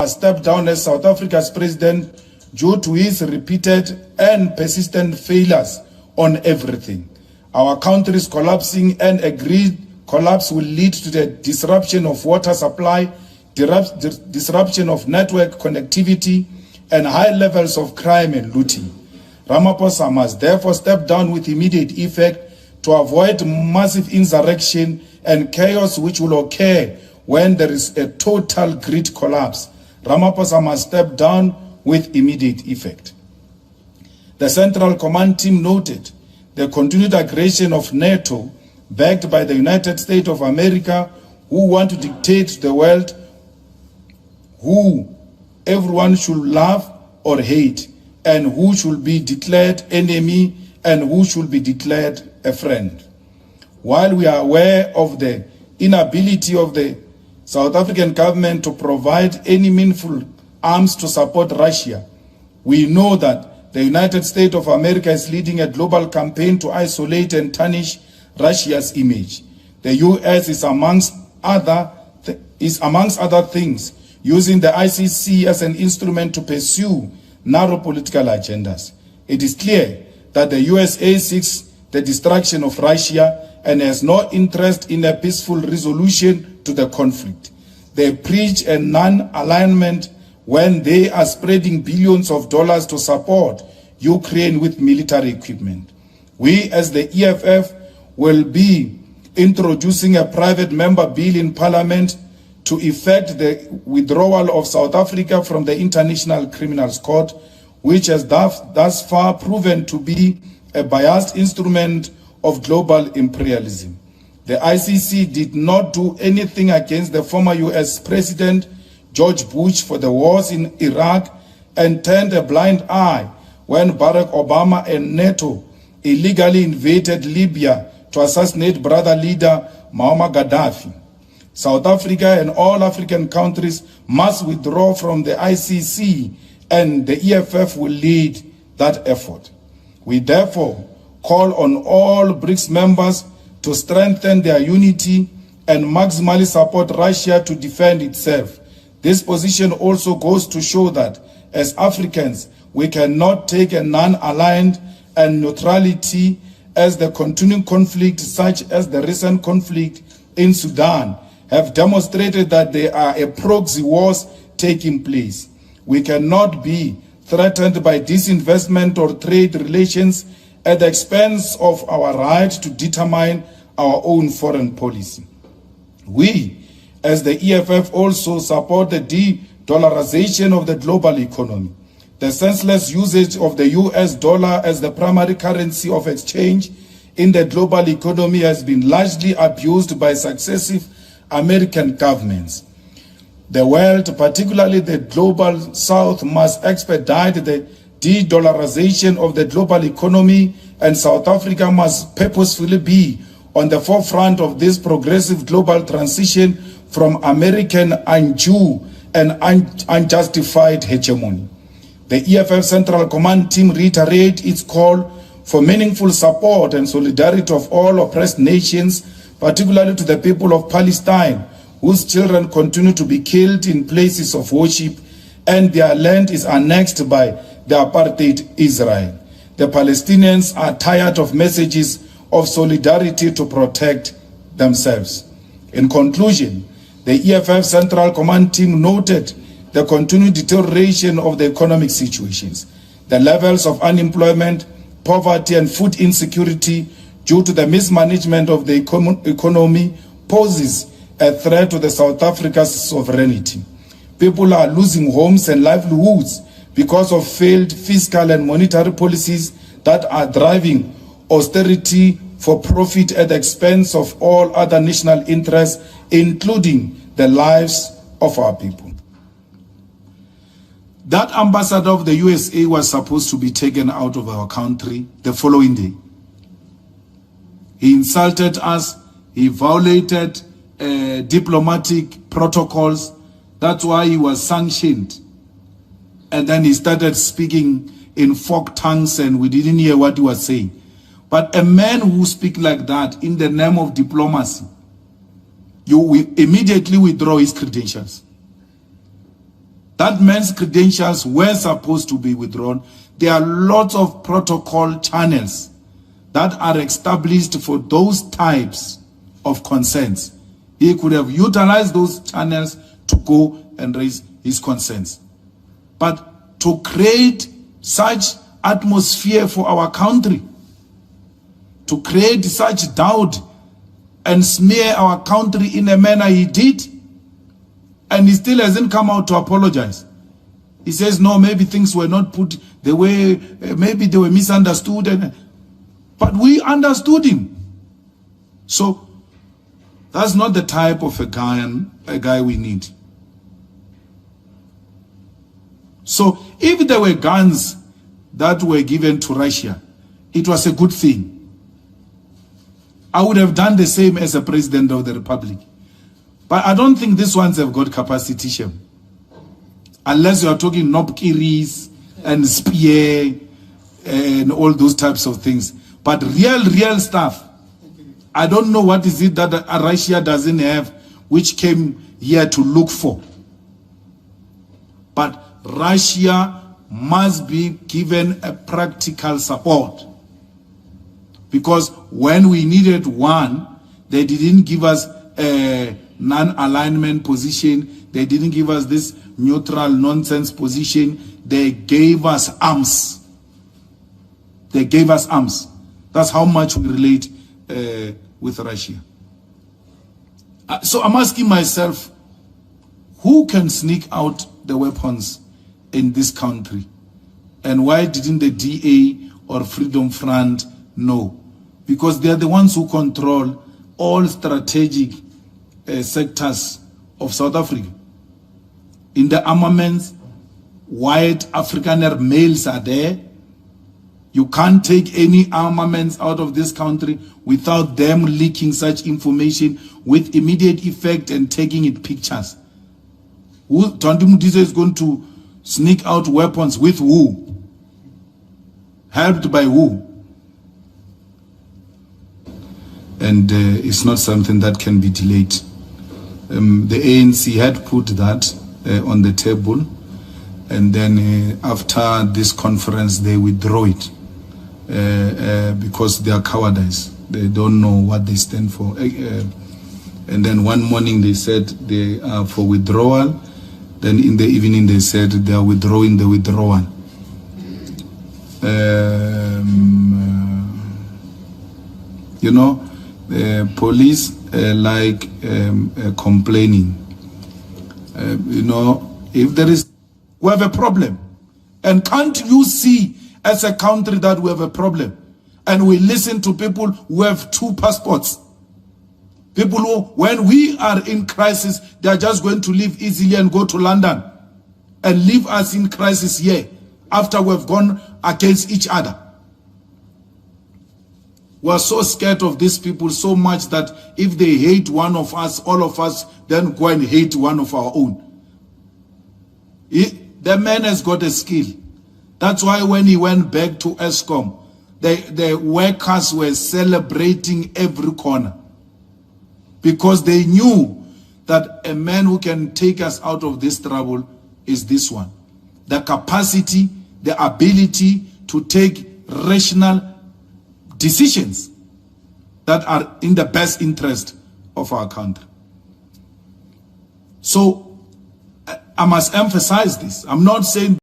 has stepped down as South Africa's president due to his repeated and persistent failures on everything. Our country is collapsing, and agreed collapse will lead to the disruption of water supply, disruption of network connectivity, and high levels of crime and looting. Ramaphosa must therefore step down with immediate effect to avoid massive insurrection and chaos which will occur when there is a total grid collapse. Ramaphosa must step down with immediate effect. The Central Command Team noted the continued aggression of NATO, backed by the United States of America, who want to dictate to the world who everyone should love or hate, and who should be declared enemy and who should be declared a friend. While we are aware of the inability of the South African government to provide any meaningful arms to support Russia, we know that the United States of America is leading a global campaign to isolate and tarnish Russia's image. The US is amongst other things using the ICC as an instrument to pursue narrow political agendas. It is clear that the USA seeks the destruction of Russia and has no interest in a peaceful resolution to the conflict. They preach a non-alignment when they are spreading billions of dollars to support Ukraine with military equipment. We, as the EFF, will be introducing a private member bill in Parliament to effect the withdrawal of South Africa from the International Criminal Court, which has thus far proven to be a biased instrument of global imperialism. The ICC did not do anything against the former US President George Bush for the wars in Iraq and turned a blind eye when Barack Obama and NATO illegally invaded Libya to assassinate brother leader Muammar Gaddafi. South Africa and all African countries must withdraw from the ICC, and the EFF will lead that effort. We therefore call on all BRICS members to strengthen their unity and maximally support Russia to defend itself. This position also goes to show that as Africans, we cannot take a non-aligned and neutrality as the continuing conflict, such as the recent conflict in Sudan, have demonstrated that there are a proxy wars taking place. We cannot be threatened by disinvestment or trade relations at the expense of our right to determine our own foreign policy. We, as the EFF, also support the de-dollarization of the global economy. The senseless usage of the US dollar as the primary currency of exchange in the global economy has been largely abused by successive American governments. The world, particularly the global South, must expedite the de-dollarization of the global economy, and South Africa must purposefully be on the forefront of this progressive global transition from American undue and unjustified hegemony. The EFF Central Command Team reiterates its call for meaningful support and solidarity of all oppressed nations, particularly to the people of Palestine, whose children continue to be killed in places of worship and their land is annexed by the apartheid Israel. The Palestinians are tired of messages of solidarity to protect themselves. In conclusion, the EFF Central Command Team noted the continued deterioration of the economic situations. The levels of unemployment, poverty, and food insecurity due to the mismanagement of the economy poses a threat to the South Africa's sovereignty. People are losing homes and livelihoods because of failed fiscal and monetary policies that are driving austerity for profit at the expense of all other national interests, including the lives of our people. That ambassador of the USA was supposed to be taken out of our country the following day. He insulted us, he violated diplomatic protocols. That's why he was sanctioned. And then he started speaking in folk tongues and we didn't hear what he was saying. But a man who speaks like that in the name of diplomacy, you will immediately withdraw his credentials. That man's credentials were supposed to be withdrawn. There are lots of protocol channels that are established for those types of concerns. He could have utilized those channels to go and raise his concerns. But to create such atmosphere for our country, to create such doubt and smear our country in a manner he did, and he still hasn't come out to apologize. He says, no, maybe things were not put the way, maybe they were misunderstood. But we understood him. So that's not the type of a guy we need. So if there were guns that were given to Russia, it was a good thing. I would have done the same as a president of the republic. But I don't think these ones have got capacity, Shem. Unless you are talking Nopkiris and spear and all those types of things. But real stuff, I don't know what is it that Russia doesn't have, which came here to look for. But Russia must be given a practical support. Because when we needed one, they didn't give us a non-alignment position. They didn't give us this neutral nonsense position. They gave us arms. They gave us arms. That's how much we relate with Russia. So I'm asking myself, who can sneak out the weapons in this country? And why didn't the DA or Freedom Front know? Because they are the ones who control all strategic sectors of South Africa. In the armaments, white Afrikaner males are there. You can't take any armaments out of this country without them leaking such information with immediate effect and taking it pictures. Tonti Mutisa is going to sneak out weapons with who? Helped by who? And it's not something that can be delayed. The ANC had put that on the table, and then after this conference they withdraw it because they are cowardice. They don't know what they stand for. And then one morning they said they are for withdrawal. Then in the evening they said they are withdrawing the withdrawal. You know, police like complaining. You know, if there is, we have a problem. And can't you see as a country that we have a problem? And we listen to people who have 2 passports. People who, when we are in crisis, they are just going to leave easily and go to London and leave us in crisis here after we've gone against each other. We are so scared of these people so much that if they hate one of us, all of us, then go and hate one of our own. The man has got a skill. That's why when he went back to ESCOM, the workers were celebrating every corner. Because they knew that a man who can take us out of this trouble is this one. The capacity, the ability to take rational decisions that are in the best interest of our country. So I must emphasize this. I'm not saying